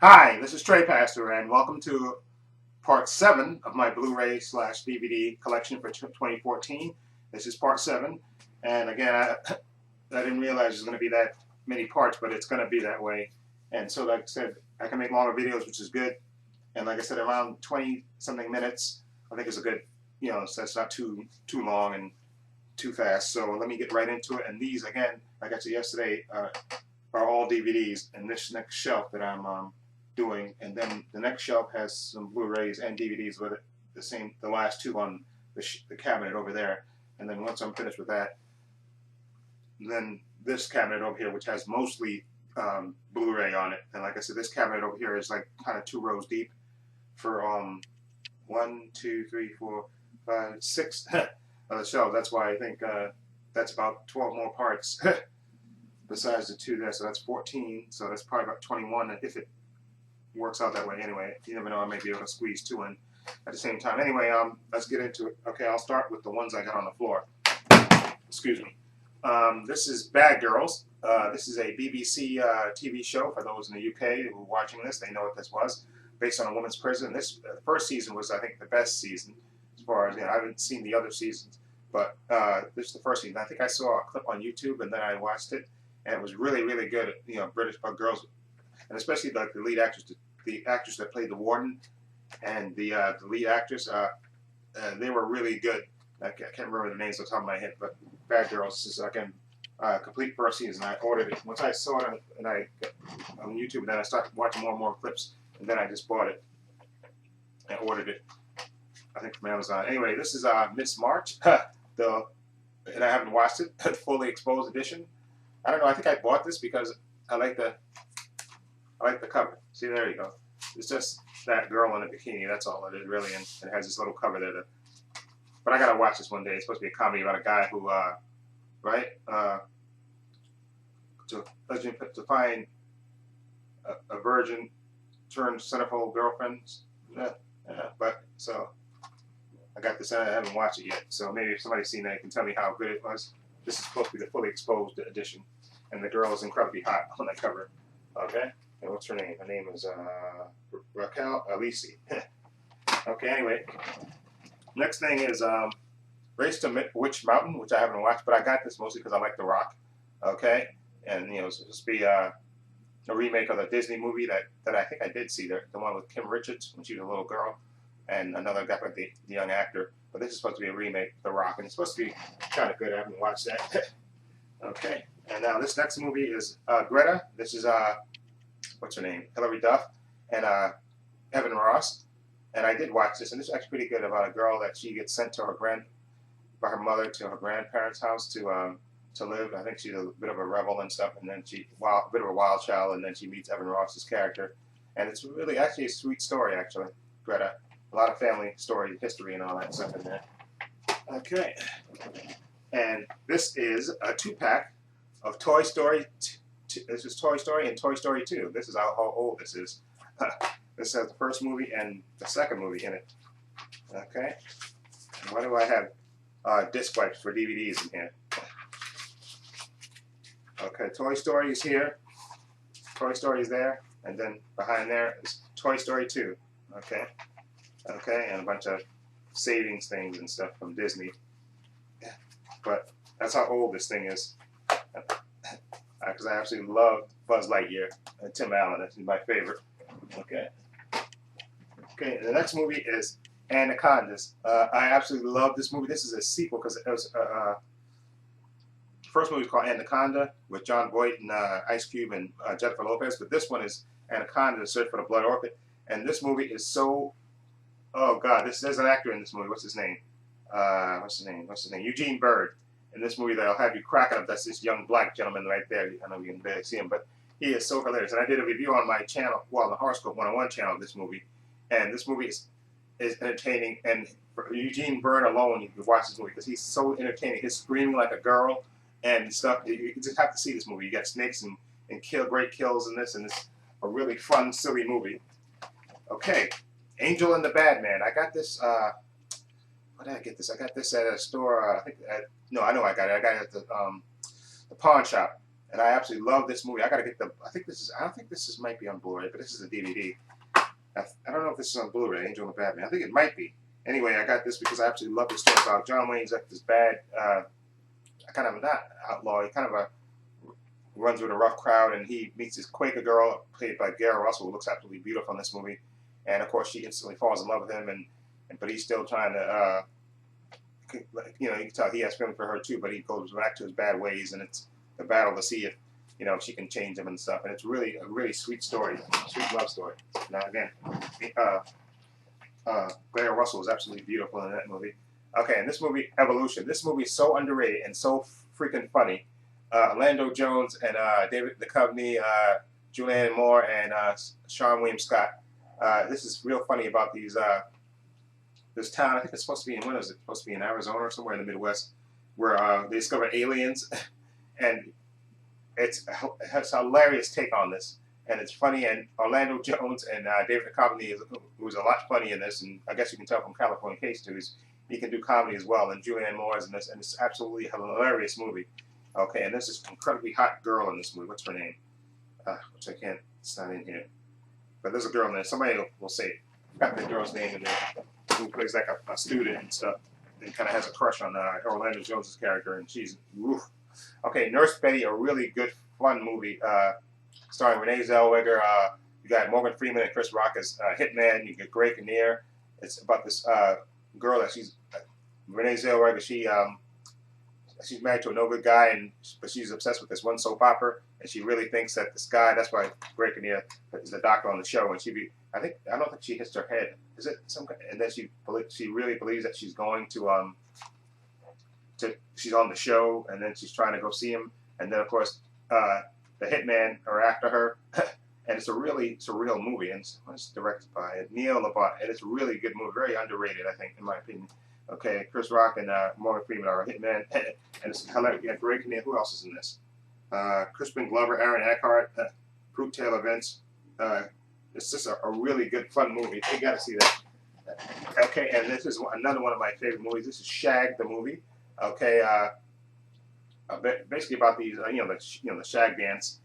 Hi, this is Trey Pastor, and welcome to part 7 of my Blu Ray slash DVD collection for 2014. This is part 7, and again, I didn't realize there's going to be that many parts, but it's going to be that way. And so, like I said, I can make longer videos, which is good. And like I said, around 20 something minutes, I think is a good, so it's not too long and too fast. So let me get right into it. And these, again, like I said yesterday, are all DVDs in this next shelf that I'm doing, and then the next shelf has some Blu-rays and DVDs with it. The last two on the cabinet over there, and then once I'm finished with that, then this cabinet over here, which has mostly Blu-ray on it, and like I said, this cabinet over here is like kind of 2 rows deep for 1, 2, 3, 4, 5, 6 of the shelves. That's why I think that's about 12 more parts. Besides the two there, so that's 14. So that's probably about 21 if it works out that way. Anyway, you never know. I may be able to squeeze 2 in at the same time. Anyway, let's get into it. Okay, I'll start with the ones I got on the floor. Excuse me. This is Bad Girls. This is a BBC TV show. For those in the UK who are watching this, they know what this was. Based on a woman's prison. This first season was, I think, the best season as far as I haven't seen the other seasons, but this is the first season. I think I saw a clip on YouTube and then I watched it, and it was really, really good. British girls, and especially like the lead actress, the actress that played the warden, and the lead actress. They were really good. I can't remember the names off the top of my head, but Bad Girls is again complete first season. I ordered it once I saw it and I on YouTube, and then I started watching more and more clips, and then I just bought it and ordered it. I think from Amazon. Anyway, this is Miss March, and I haven't watched it, the fully exposed edition. I don't know. I think I bought this because I like the cover. See, there you go. It's just that girl in a bikini. That's all it is, really, and it has this little cover there. But I gotta watch this one day. It's supposed to be a comedy about a guy who, to find a virgin turned centerfold girlfriend. But so I got this. I haven't watched it yet. So maybe if somebody's seen it, can tell me how good it was. This is supposed to be the fully exposed edition, and the girl is incredibly hot on the cover. Okay. And what's her name? Her name is Raquel Alisi. Okay, anyway. Next thing is Race to Witch Mountain, which I haven't watched, but I got this mostly because I like The Rock. Okay? And, it's supposed to be a remake of the Disney movie that I think I did see, the one with Kim Richards when she was a little girl, and another guy, the young actor. But this is supposed to be a remake of The Rock, and it's supposed to be kind of good. I haven't watched that. Okay. And now this next movie is Greta. This is what's her name? Hilary Duff and Evan Ross. And I did watch this, and this is actually pretty good, about a girl that she gets sent to by her mother to her grandparents' house to live. I think she's a bit of a rebel and stuff, and then a bit of a wild child, and then she meets Evan Ross's character, and it's really actually a sweet story. Actually, Greta, a lot of family story, history, and all that stuff in there. Okay, and this is a 2-pack of Toy Story. This is Toy Story and Toy Story 2. This is how old this is. This has the first movie and the second movie in it. Okay. And why do I have disc wipes for DVDs in here? Okay, Toy Story is here. Toy Story is there. And then behind there is Toy Story 2. Okay. Okay, and a bunch of savings things and stuff from Disney. But that's how old this thing is. Because I absolutely love Buzz Lightyear and Tim Allen. That's my favorite. Okay. Okay, the next movie is Anacondas. I absolutely love this movie. This is a sequel because it was first movie was called Anaconda with John Voight and Ice Cube and Jennifer Lopez, but this one is Anaconda: The Search for the Blood Orchid. And this movie is so, oh God, there's an actor in this movie. What's his name? Eugene Bird. In this movie, that'll have you cracking up. That's this young black gentleman right there. I know you can barely see him, but he is so hilarious. And I did a review on my channel, well, the Horoscope 101 channel of this movie. And this movie is entertaining. And for Eugene Byrne alone, you can watch this movie because he's so entertaining. He's screaming like a girl and stuff. You just have to see this movie. You got snakes and great kills in this, and it's a really fun, silly movie. Okay, Angel and the Bad Man. I got this. Where did I get this? I got this at a store. I think. No, I know I got it. I got it at the pawn shop. and I absolutely love this movie. I gotta get the. I don't think this is might be on Blu Ray, but this is a DVD. I don't know if this is on Blu Ray. Angel and the Batman. I think it might be. Anyway, I got this because I absolutely love this story about John Wayne's like this bad, kind of not outlaw. He kind of runs with a rough crowd, and he meets this Quaker girl played by Gara Russell, who looks absolutely beautiful in this movie. And of course, she instantly falls in love with him, but he's still trying to, you can tell he has feelings for her too, but he goes back to his bad ways, and it's the battle to see if, if she can change him and stuff. And it's really a really sweet story, sweet love story. Now again, Gara Russell is absolutely beautiful in that movie. Okay, and this movie, Evolution. This movie is so underrated and so freaking funny. Orlando Jones and David Duchovny, Julianne Moore, and Sean William Scott. This is real funny about this town. I think it's supposed to be when is it supposed to be in Arizona or somewhere in the Midwest, where they discover aliens, and it has a hilarious take on this, and it's funny. And Orlando Jones and David Duchovny, who's a lot funny in this, and I guess you can tell from California Case too, he can do comedy as well. And Julianne Moore is in this, and it's absolutely a hilarious movie. Okay, and there's this incredibly hot girl in this movie. What's her name? Which I can't. It's not in here. But there's a girl in there. Somebody will say it. I forgot the girl's name in there. Who plays like a student and stuff, and kind of has a crush on Orlando Jones' character, and she's woof. Okay, Nurse Betty, a really good, fun movie starring Renee Zellweger. You got Morgan Freeman and Chris Rock as Hitman. You get Greg Kinnear. It's about this girl that Renee Zellweger. She's married to a no good guy, but she's obsessed with this one soap opera, and she really thinks that this guy. That's why Greg Kinnear is the doctor on the show, and I don't think she hits her head. Is it some? And then she really believes that she's going to she's on the show, and then she's trying to go see him, and then of course the hitman are after her, and it's a really surreal movie, and it's directed by Neil LaBute, and it's a really good movie, very underrated, I think, in my opinion. Okay, Chris Rock and Morgan Freeman are a hitman, and it's hilarious. Yeah, Greg Kinnear. Who else is in this? Crispin Glover, Aaron Eckhart, Prue Taylor Vince. It's just a really good, fun movie. You got to see that. Okay, and this is another one of my favorite movies. This is Shag, the movie. Okay, basically about these, the Shag dance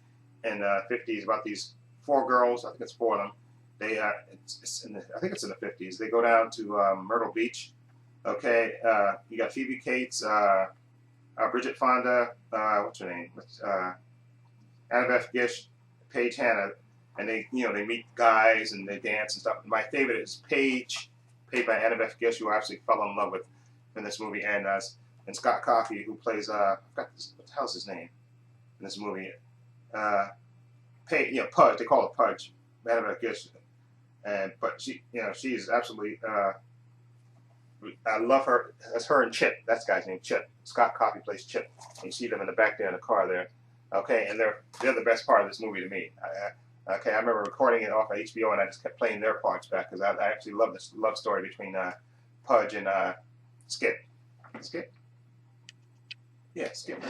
in the 50s, about these 4 girls. I think it's 4 of them. They, I think it's in the 50s. They go down to Myrtle Beach. Okay, you got Phoebe Cates, Bridget Fonda, what's her name? Annabeth Gish, Paige Hanna. And they meet guys and they dance and stuff. My favorite is Paige, played by Annabeth Gish, who I absolutely fell in love with in this movie, and Scott Coffey, who plays what the hell's his name in this movie? Pudge. They call it Pudge, Annabeth Gish, but she's absolutely. I love her. That's her and Chip. That's the guy's name, Chip. Scott Coffey plays Chip. And you see them in the back there in the car there. Okay, and they're the best part of this movie to me. Okay, I remember recording it off of HBO, and I just kept playing their parts back because I actually love this love story between Pudge and Skip. Skip? Yeah, Skip.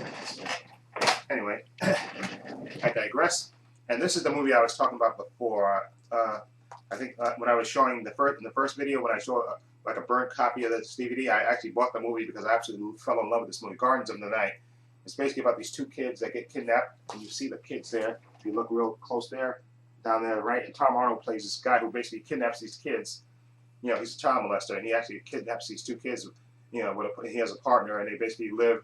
Anyway, I digress. And this is the movie I was talking about before. I think when I was showing in the first video, when I showed like a burnt copy of this DVD, I actually bought the movie because I absolutely fell in love with this movie, Gardens of the Night. It's basically about these 2 kids that get kidnapped, and you see the kids there. If you look real close there, down there, right, and Tom Arnold plays this guy who basically kidnaps these kids. He's a child molester, and he actually kidnaps these 2 kids. He has a partner, and they basically live,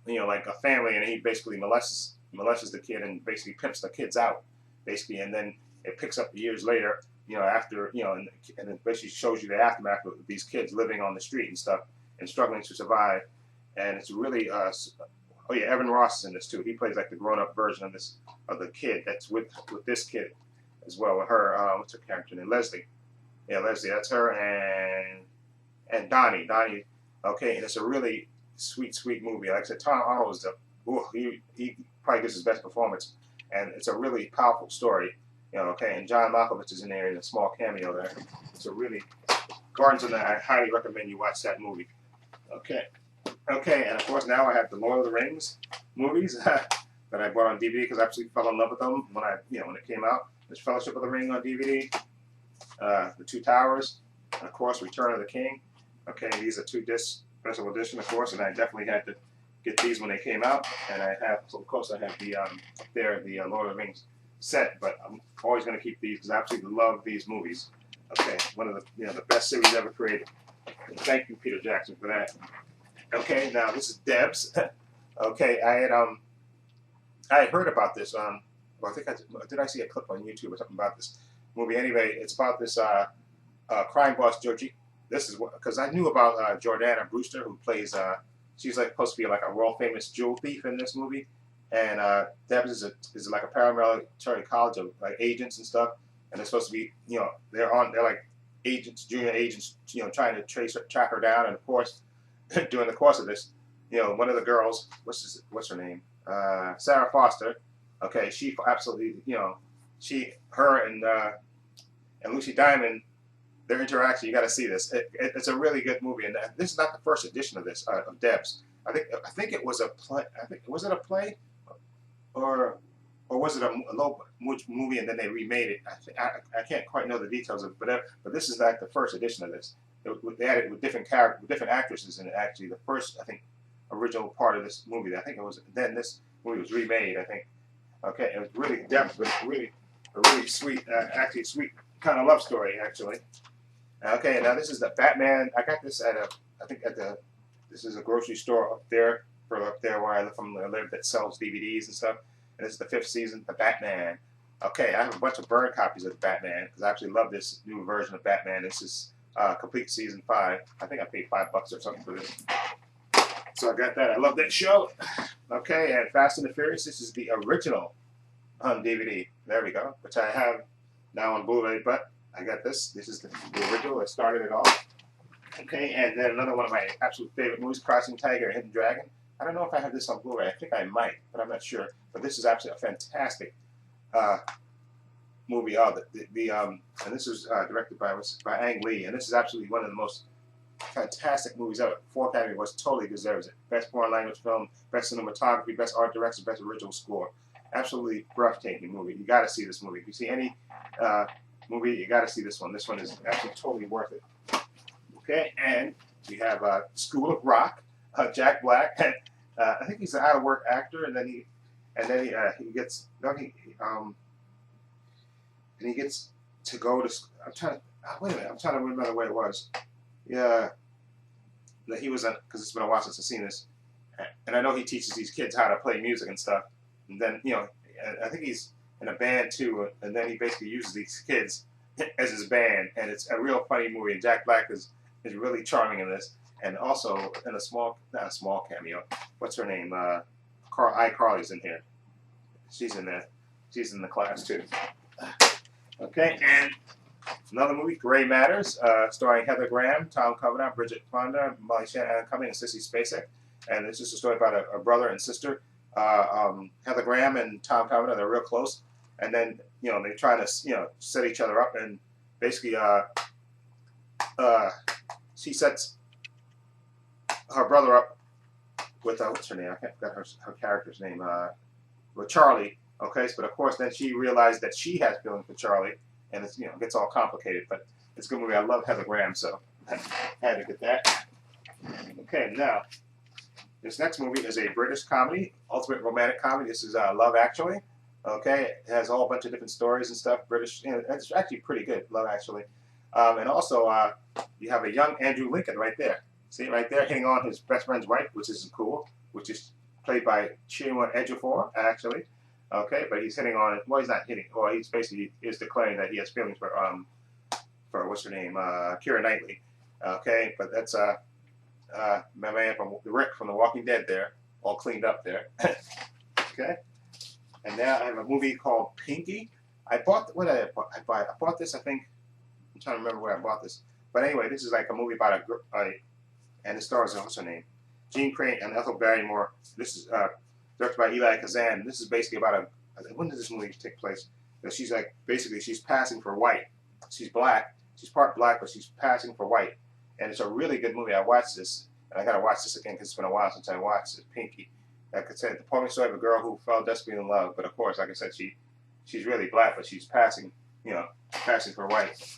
like a family, and he basically molests the kid and basically pimps the kids out, basically, and then it picks up years later, after, and it basically shows you the aftermath of these kids living on the street and stuff and struggling to survive, and it's really oh yeah, Evan Ross is in this too. He plays like the grown-up version of the kid that's with this kid as well. With her, what's her character name? Leslie. Yeah, Leslie. That's her and Donnie. Donnie. Okay, and it's a really sweet movie. Like I said, Tom Arnold is he probably gives his best performance, and it's a really powerful story. Okay, and John Malkovich is in there in a small cameo there. It's a really Gardens of the Night. I highly recommend you watch that movie. Okay, and of course now I have the Lord of the Rings movies that I bought on DVD because I absolutely fell in love with them when when it came out. There's Fellowship of the Ring on DVD, The Two Towers, and of course Return of the King. Okay, these are 2 disc special edition, of course, and I definitely had to get these when they came out, and I have, so of course, I have the up there the Lord of the Rings set, but I'm always going to keep these because I absolutely love these movies. Okay, one of the best series ever created. Thank you, Peter Jackson, for that. Okay, now this is Debs. Okay, I had heard about this. Well, I think did I see a clip on YouTube or something about this movie? Anyway, it's about this crime boss Georgie. This is because I knew about Jordana Brewster, who plays. She's like supposed to be like a world famous jewel thief in this movie, and Debs is like a paramilitary college of like agents and stuff, and they're supposed to be they're like agents, junior agents, trying to track her down, and of course during the course of this, one of the girls, what's her name? Sarah Foster. Okay, she absolutely, her and Lucy Diamond, their interaction. You got to see this. It's a really good movie, and this is not the first edition of this of Debs. I think it was a play. Was it a play, or was it a low movie and then they remade it? I can't quite know the details of it, but this is like the first edition of this. They had it with different characters, with different actresses, and actually the first, I think, original part of this movie. I think it was then this movie was remade. I think. Okay, it was really depth, but a really sweet, actually sweet kind of love story, actually. Okay, now this is the Batman. I got this this is a grocery store up there where I live that sells DVDs and stuff. And this is the 5th season, the Batman. Okay, I have a bunch of burned copies of the Batman because I actually love this new version of Batman. This is complete season 5. I think I paid $5 or something for this. So I got that. I love that show. Okay, and Fast and the Furious. This is the original DVD. There we go, which I have now on Blu Ray. But I got this. This is the original that started it all. Okay, and then another one of my absolute favorite movies, Crouching Tiger, and Hidden Dragon. I don't know if I have this on Blu Ray. I think I might, but I'm not sure. But this is absolutely a fantastic movie. And this was directed by Ang Lee, and this is absolutely one of the most fantastic movies ever. 4 Academy Awards, totally deserves it. Best foreign language film, best cinematography, best art direction, best original score. Absolutely breathtaking movie. You got to see this movie. If you see any movie, you got to see this one. This one is actually totally worth it. Okay, and we have School of Rock, Jack Black. I think he's an out of work actor, and then he gets to go to. Wait a minute. I'm trying to remember where it was. Yeah, that he was because it's been a while since I've seen this, and I know he teaches these kids how to play music and stuff. And then I think he's in a band too, and then he basically uses these kids as his band, and it's a real funny movie. And Jack Black is really charming in this, and also in not a small cameo. What's her name? iCarly's in here. She's in there. She's in the class too. Okay, and another movie, Gray Matters, starring Heather Graham, Tom Cavanaugh, Bridget Fonda, Molly Shannon Cumming, and Sissy Spacek. And it's just a story about a brother and sister. Heather Graham and Tom Cavanaugh, they're real close. And then, they try to, set each other up. And basically, she sets her brother up with, what's her name? I forgot her character's name. With Charlie. Okay, but of course, then she realized that she has feelings for Charlie. And it's, it gets all complicated, but it's a good movie. I love Heather Graham, so I had to get that. Okay, now, this next movie is a British comedy, ultimate romantic comedy. This is Love Actually. Okay, it has a whole bunch of different stories and stuff. British, it's actually pretty good, Love Actually. And also, you have a young Andrew Lincoln right there. See, right there, hitting on his best friend's wife, which is cool, which is played by Chiwetel Ejiofor, actually. Okay, but he's hitting on it. Well, he's not hitting. Well, he's basically declaring that he has feelings for what's her name, Keira Knightley. Okay, but that's my man from Rick from The Walking Dead there, all cleaned up there. Okay, and now I have a movie called Pinky. I bought this. I think I'm trying to remember where I bought this. But anyway, this is like a movie about and it stars what's her name, Jean Crane and Ethel Barrymore. This is directed by Eli Kazan. This is basically about when did this movie take place? She's like, basically, she's passing for white. She's black. She's part black, but she's passing for white. And it's a really good movie. I watched this, and I got to watch this again because it's been a while since I watched it. Pinky. Like I said, the poignant story of a girl who fell desperately in love. But of course, like I said, she's really black, but she's passing for white.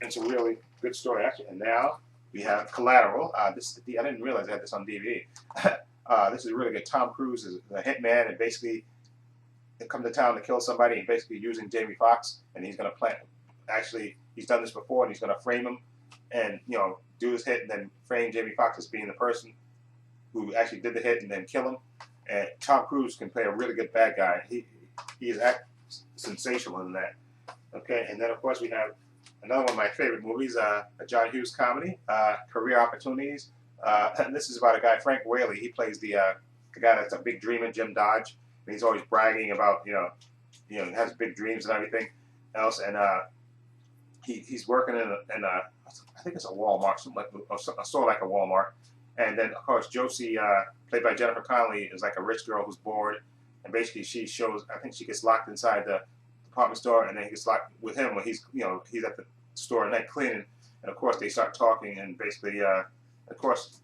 And it's a really good story, actually. And now we have Collateral. I didn't realize I had this on DVD. This is really good. Tom Cruise is a hitman, and basically they come to town to kill somebody, and basically using Jamie Foxx, and he's going to plant. Actually, he's done this before, and he's going to frame him, and do his hit, and then frame Jamie Foxx as being the person who actually did the hit, and then kill him. And Tom Cruise can play a really good bad guy. He is sensational in that. Okay, and then of course we have another one of my favorite movies, a John Hughes comedy, Career Opportunities. And this is about a guy, Frank Whaley. He plays the guy that's a big dreamer, Jim Dodge. And he's always bragging about, he has big dreams and everything else. And he's working in I think it's a Walmart, something like a store like a Walmart. And then of course Josie, played by Jennifer Connelly, is like a rich girl who's bored, and basically she shows. I think she gets locked inside the department store, and then he gets locked with him when he's at the store at night cleaning. And of course they start talking, and basically, of course,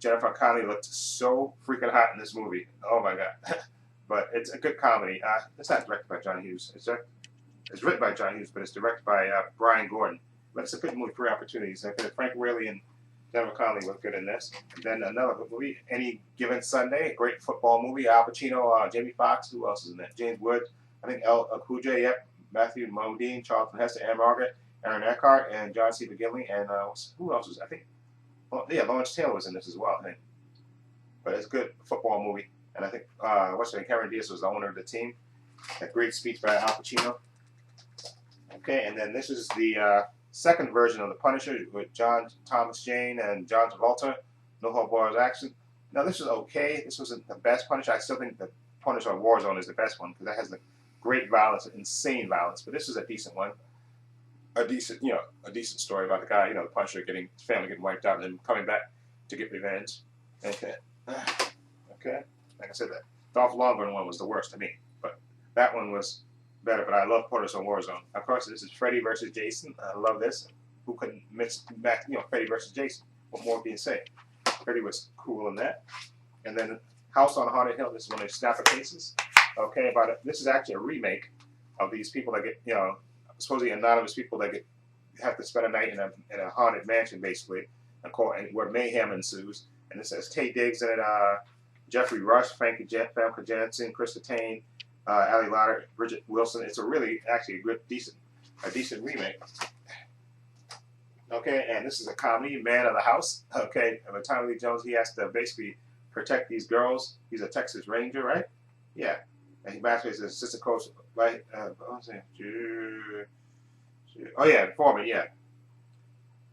Jennifer Connelly looked so freaking hot in this movie. Oh my god! But it's a good comedy. It's not directed by John Hughes. It's written by John Hughes, but it's directed by Brian Gordon. But it's a good movie. Career Opportunities. Frank Whaley and Jennifer Connelly look good in this. And then another good movie, Any Given Sunday, a great football movie. Al Pacino, Jamie Foxx. Who else is in that? James Woods. I think El Akuja, yep. Matthew Modine, Charlton Heston, Anne Margaret, Aaron Eckhart, and John C. McGinley. And who else was? I think. Well, yeah, Lawrence Taylor was in this as well. I think. But it's a good football movie. And I think Cameron Diaz was the owner of the team. A great speech by Al Pacino. Okay, and then this is the second version of The Punisher with John Thomas Jane and John Travolta. No Holds Barred action. Now this is okay. This wasn't the best Punisher. I still think the Punisher on Warzone is the best one because that has the great violence, insane violence. But this is a decent one. A decent story about the guy, the Punisher his family getting wiped out and then coming back to get revenge. Okay. Okay. Like I said, that Dolph Lundgren one was the worst to me, but that one was better. But I love Punisher on Warzone. Of course, this is Freddy versus Jason. I love this. Who couldn't mix back, Freddy versus Jason? What more can you say? Freddy was cool in that. And then House on Haunted Hill. This is one of the snapper cases. Okay, this is actually a remake of these people that get, supposedly anonymous people that have to spend a night in a haunted mansion, basically, and where mayhem ensues. And this has Taye Diggs in it, Jeffrey Rush, Famke Janssen, Krista Tain, Ali Lauder, Bridget Wilson. It's actually a decent remake. Okay, and this is a comedy, Man of the House. Okay, and with Tommy Lee Jones, he has to basically protect these girls. He's a Texas Ranger, right? Yeah, and he masquerades as assistant coach, right? Foreman, yeah.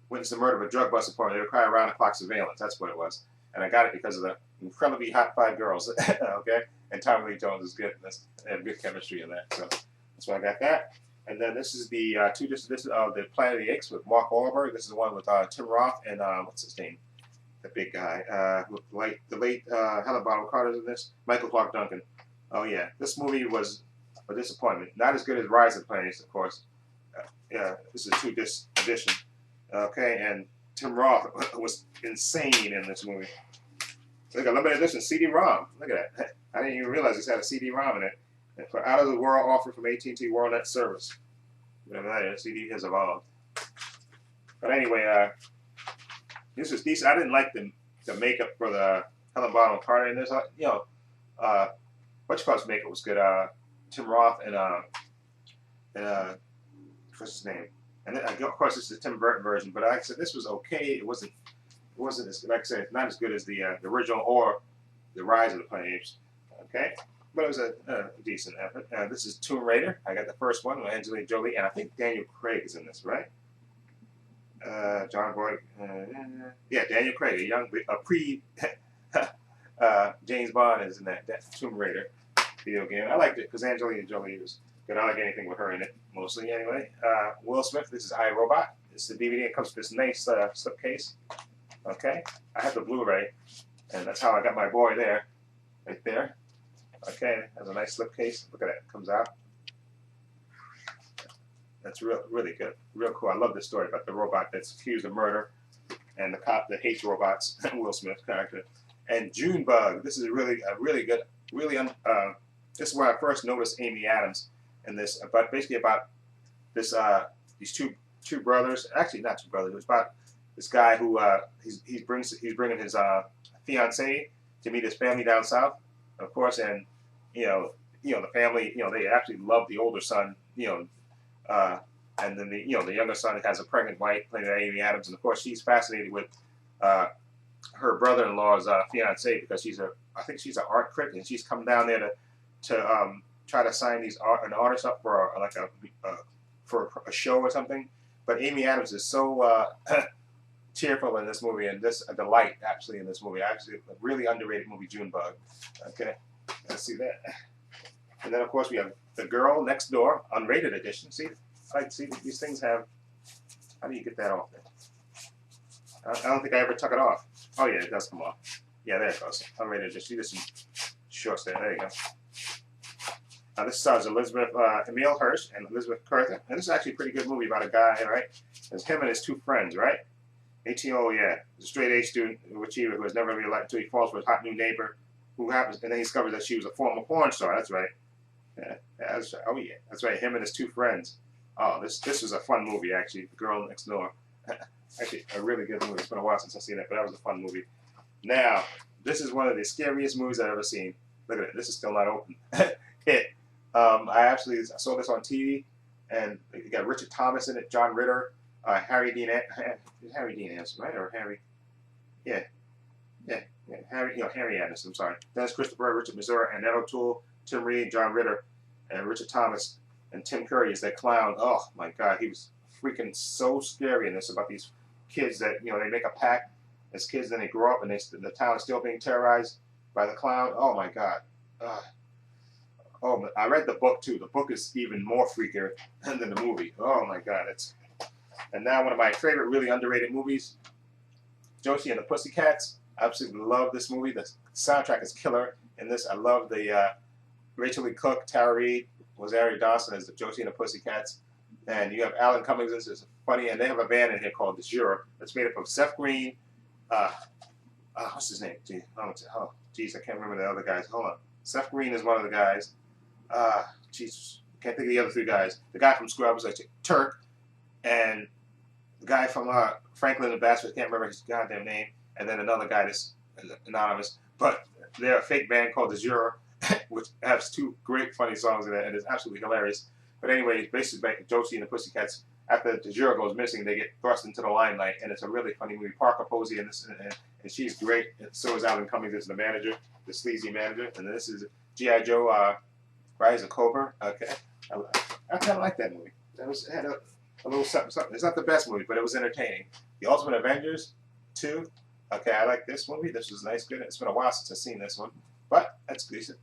Witnessed the murder of a drug bust informant. They require round-the-clock surveillance. That's what it was. And I got it because of the incredibly hot 5 girls. Okay, and Tommy Lee Jones is good in this. They have good chemistry in that. So that's why I got that. And then this is the this is the Planet of the Apes with Mark Wahlberg. This is the one with Tim Roth and what's his name, the big guy, the late Helen Bonham Carter's in this. Michael Clark Duncan. Oh yeah, this movie was a disappointment. Not as good as Rise of the Planet Apes, of course. Yeah, this is a 2-disc edition. Okay, and Tim Roth was insane in this movie. Look at limited edition CD-ROM. Look at that. I didn't even realize this had a CD-ROM in it. And for Out of the World offer from AT&T WorldNet service. Whatever that is, CD has evolved. But anyway, this was decent. I didn't like the makeup for the Helen Bonham Carter in this. What's makeup was good. Tim Roth and what's his name? And then, of course, this is the Tim Burton version. But like I said, this was okay. It wasn't as, like I said, not as good as the original or the Rise of the Planet Apes. Okay. But it was a decent effort. This is Tomb Raider. I got the first one with Angelina Jolie, and I think Daniel Craig is in this, right? John Boyd. Yeah, Daniel Craig, a pre James Bond is in that Tomb Raider video game. I liked it because Angelina Jolie was good. I like anything with her in it, mostly anyway. Will Smith. This is iRobot. This is the DVD. It comes with this nice slipcase. Okay, I have the Blu Ray, and that's how I got my boy there, right there. Okay, has a nice slipcase. Look at that, it comes out. That's really good, real cool. I love this story about the robot that's accused of murder, and the cop that hates robots, Will Smith's character. And Junebug. This is really good. This is where I first noticed Amy Adams in this. But basically about this these two brothers. Actually, not two brothers. It was about this guy who he's bringing his fiancée to meet his family down south, of course, and the family, they actually love the older son, and then the younger son has a pregnant wife played by Amy Adams, and of course she's fascinated with her brother-in-law's fiance because I think she's an art critic, and she's come down there to try to sign an artist up for for a show or something. But Amy Adams is so cheerful in this movie, and a delight actually in this movie. Actually, a really underrated movie, Junebug. Okay, let's see that. And then of course we have The Girl Next Door, unrated edition. See, these things have. How do you get that off there? I don't think I ever took it off. Oh yeah, it does come off. Yeah, there it goes. Unrated edition. See, this is shorts there. There you go. This stars Elizabeth Emile Hirsch and Elizabeth Curtin, and this is actually a pretty good movie about a guy, right? It's him and his two friends, right? 18, oh yeah, a straight-A student achiever who has never really liked until he falls for his hot new neighbor, and then he discovers that she was a former porn star. That's right. Yeah, that's right. Oh yeah, that's right. Him and his two friends. Oh, this was a fun movie actually. The Girl Next Door. Actually, a really good movie. It's been a while since I've seen it, but that was a fun movie. Now, this is one of the scariest movies I've ever seen. Look at it. This is still not open. It. I saw this on TV, and you got Richard Thomas in it, John Ritter, Harry Dean Anderson, right? Or Harry? Yeah. Harry Anderson. I'm sorry. Dennis Christopher, Richard Mazur, Annette O'Toole, Tim Reed, John Ritter, and Richard Thomas, and Tim Curry is that clown. Oh my God, he was freaking so scary in this about these kids that they make a pact as kids, then they grow up and the town is still being terrorized by the clown. Oh my God. Oh, I read the book too. The book is even more freakier than the movie. Oh my God, And now one of my favorite, really underrated movies, Josie and the Pussycats. I absolutely love this movie. The soundtrack is killer in this. I love the Rachel Lee Cook, Tara Reid, Rosario Dawson as the Josie and the Pussycats, and you have Alan Cummings. This is funny, and they have a band in here called The Juror that's made up of Seth Green. What's his name? Geez, I can't remember the other guys. Hold on. Seth Green is one of the guys. Jesus, can't think of the other three guys. The guy from Scrubs, like Turk, and the guy from Franklin and Bassett, can't remember his goddamn name, and then another guy that's anonymous. But they're a fake band called The Juror, which has two great funny songs in it, and it's absolutely hilarious. But anyway, it's basically like Josie and the Pussycats. After The Juror goes missing, they get thrust into the limelight, and it's a really funny movie. Parker Posey and she's great. And so is Alan Cummings as the manager, the sleazy manager, and this is G.I. Joe. Rise of Cobra. Okay, I kind of like that movie. It had a little something. It's not the best movie, but it was entertaining. The Ultimate Avengers 2. Okay, I like this movie. This was nice, good. It's been a while since I've seen this one, but that's decent.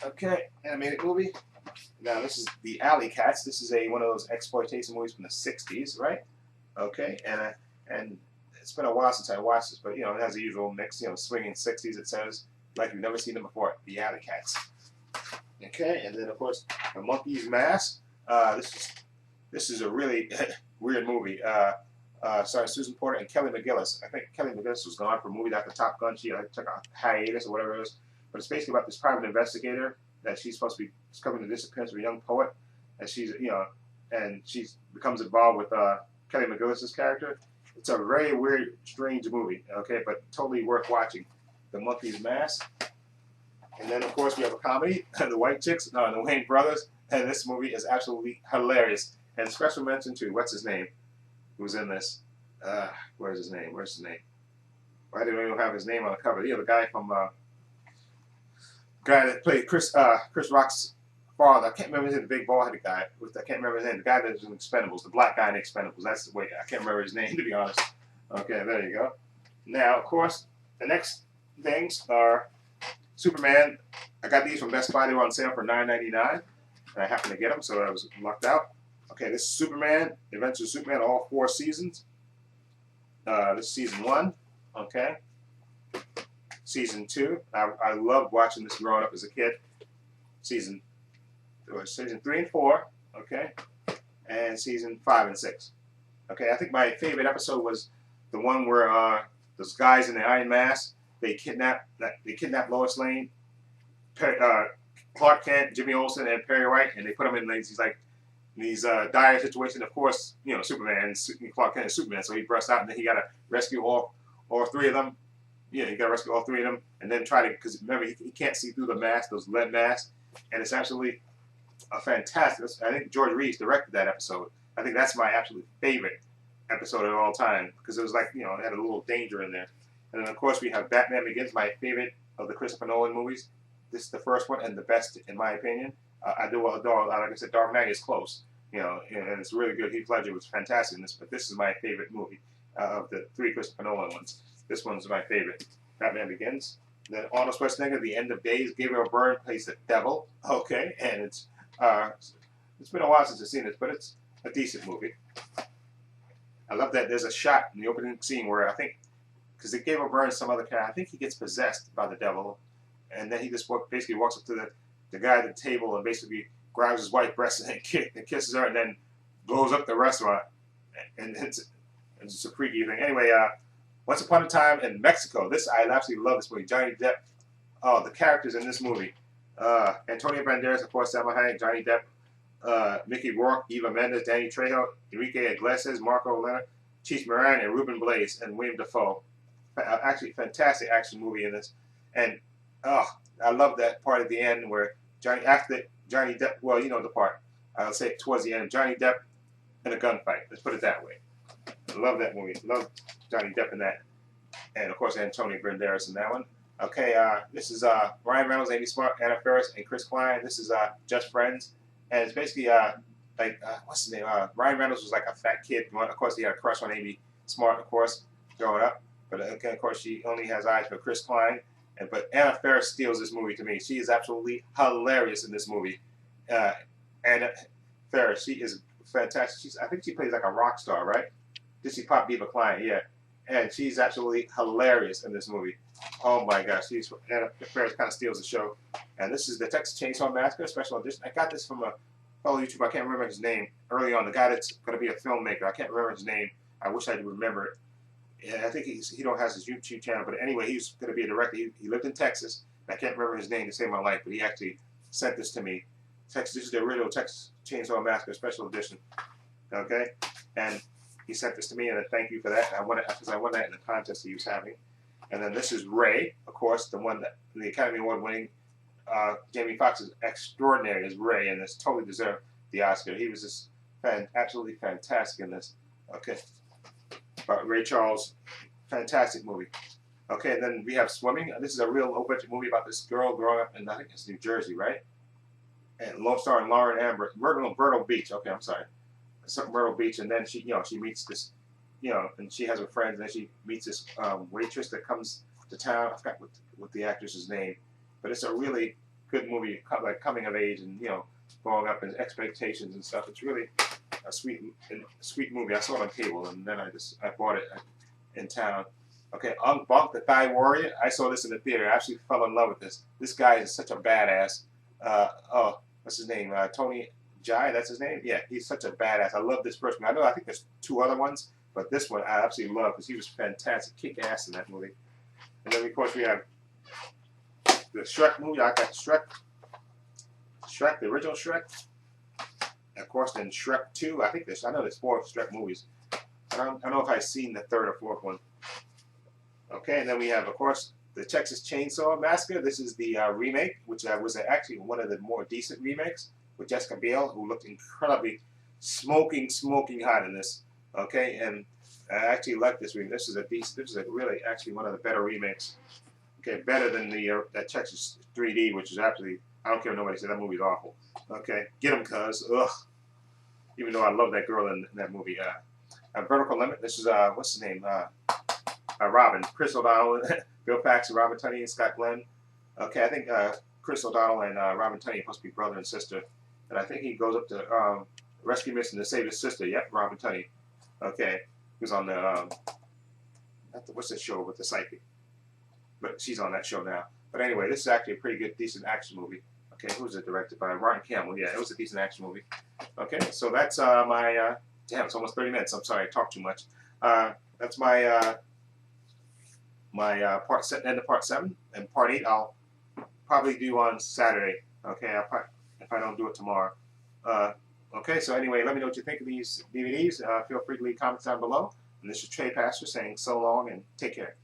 Okay, animated movie. Now this is The Alley Cats. This is one of those exploitation movies from the '60s, right? Okay, and it's been a while since I watched this, but it has the usual mix. Swinging '60s. It says like you've never seen them before. The Alley Cats. Okay, and then of course The Monkey's Mask. This is a really weird movie. Starring Susan Porter and Kelly McGillis. I think Kelly McGillis was gone for a movie after Top Gun. She took a hiatus or whatever it was. But it's basically about this private investigator that she's supposed to be discovering the disappearance of a young poet, and and she becomes involved with Kelly McGillis's character. It's a very weird, strange movie. Okay, but totally worth watching. The Monkey's Mask. And then, of course, we have a comedy, The White Chicks, the Wayne Brothers, and this movie is absolutely hilarious. And special mention to, what's his name, who's in this? Where's his name? Why didn't we even have his name on the cover? The guy from, guy that played Chris Rock's father. I can't remember his name, the big bald-headed guy. I can't remember his name. The guy that was in Expendables, the black guy in Expendables. That's the way, I can't remember his name, to be honest. Okay, there you go. Now, of course, the next things are Superman. I got these from Best Buy. They were on sale for $9.99, and I happened to get them, so I was lucked out. Okay, this is Superman, The Adventures of Superman, all 4 seasons. This is season 1. Okay. Season 2. I loved watching this growing up as a kid. Season 3 and 4. Okay. And season 5 and 6. Okay, I think my favorite episode was the one where those guys in the Iron Mask, they kidnap Lois Lane, Clark Kent, Jimmy Olsen, and Perry White, and they put them in these dire situations. Of course, Superman, Clark Kent is Superman, so he bursts out, and then he got to rescue all 3 of them, Yeah, you got to rescue all three of them, and then try to, because remember he can't see through the mask, those lead masks, and it's absolutely a fantastic. I think George Reeves directed that episode. I think that's my absolute favorite episode of all time because it was like, it had a little danger in there. And then of course we have Batman Begins, my favorite of the Christopher Nolan movies. This is the first one and the best in my opinion. I do adore, like I said, Dark Knight is close, and it's really good. Heath Ledger was fantastic in this, but this is my favorite movie of the three Christopher Nolan ones. This one's my favorite. Batman Begins. Then Arnold Schwarzenegger, The End of Days. Gabriel Byrne plays the devil. Okay, and it's been a while since I've seen this, but it's a decent movie. I love that there's a shot in the opening scene where I think, because they gave Byrne some other character, I think he gets possessed by the devil, and then he just basically walks up to the guy at the table and basically grabs his wife's breast and kisses her, and then blows up the restaurant, and it's just a freaky thing. Anyway, Once Upon a Time in Mexico. I absolutely love this movie. Johnny Depp. Oh, the characters in this movie. Antonio Banderas, of course, Salma Hayek, Johnny Depp, Mickey Rourke, Eva Mendes, Danny Trejo, Enrique Iglesias, Marco Leonard, Chief Moran, and Ruben Blades, and William Dafoe. Actually, fantastic action movie in this. And I love that part at the end where after Johnny Depp, well, you know the part. I'll say towards the end, Johnny Depp in a gunfight. Let's put it that way. I love that movie. Love Johnny Depp in that. And of course, Antonio Banderas in that one. Okay, this is Ryan Reynolds, Amy Smart, Anna Faris, and Chris Klein. This is Just Friends. And it's basically what's his name? Ryan Reynolds was like a fat kid. Of course, he had a crush on Amy Smart, of course, growing up. But again, of course, she only has eyes for Chris Klein. But Anna Faris steals this movie to me. She is absolutely hilarious in this movie. Anna Faris, she is fantastic. I think she plays like a rock star, right? Did she pop Diva Klein? Yeah. And she's absolutely hilarious in this movie. Oh my gosh, Anna Faris kind of steals the show. And this is the Texas Chainsaw Massacre special edition. I got this from a fellow YouTuber. I can't remember his name. Early on, the guy that's going to be a filmmaker. I can't remember his name. I wish I could remember it. Yeah, I think he don't has his YouTube channel, but anyway, he's going to be a director. He lived in Texas. I can't remember his name to save my life, but he actually sent this to me. This is the original Texas Chainsaw Massacre special edition. Okay, and he sent this to me, and I thank you for that. I won it because I won that in the contest he was having. And then this is Ray, of course, the one that the Academy Award winning Jamie Foxx is extraordinary as Ray, and this totally deserved the Oscar. He was just absolutely fantastic in this. Okay. Ray Charles, fantastic movie. Okay, and then we have Swimming. This is a real low-budget movie about this girl growing up in, I think it's New Jersey, right? And Lone Star and Lauren Amber, Myrtle Beach. Okay, I'm sorry, Myrtle Beach, and then she meets this, and she has her friends, and then she meets this waitress that comes to town. I forgot what the actress's name, but it's a really good movie, like coming of age and growing up and expectations and stuff. It's really a sweet movie. I saw it on cable, and then I bought it in town. Okay, Bunk the Thigh Warrior. I saw this in the theater. I actually fell in love with this. This guy is such a badass. What's his name? Tony Jai. That's his name. Yeah, he's such a badass. I love this first one. I think there's two other ones, but this one I absolutely love because he was fantastic, kick ass in that movie. And then of course we have the Shrek movie. I got Shrek, the original Shrek. Of course, then Shrek 2. I know there's 4 Shrek movies. I don't know if I've seen the 3rd or 4th one. Okay, and then we have, of course, the Texas Chainsaw Massacre. This is the remake, which was actually one of the more decent remakes with Jessica Biel, who looked incredibly smoking hot in this. Okay, and I actually like this remake. This is really actually one of the better remakes. Okay, better than that Texas 3D, which is absolutely, I don't care what nobody said, that movie's awful. Okay, get him, cuz. Ugh. Even though I love that girl in that movie. Vertical Limit. This is what's his name? Robin, Chris O'Donnell, Bill Paxton, Robin Tunney, and Scott Glenn. Okay, I think Chris O'Donnell and Robin Tunney are supposed to be brother and sister, and I think he goes up to rescue mission to save his sister. Yep, Robin Tunney. Okay, he was on the what's that show with the psychic? But she's on that show now. But anyway, this is actually a pretty good, decent action movie. Okay, who's it directed by? Martin Campbell. Yeah, it was a decent action movie. Okay, so that's my damn, it's almost 30 minutes. I'm sorry, I talk too much. That's my end of part 7, and part 8 I'll probably do on Saturday. Okay, if I don't do it tomorrow. Okay, so anyway, let me know what you think of these DVDs. Feel free to leave comments down below. And this is Trey Pastor saying so long and take care.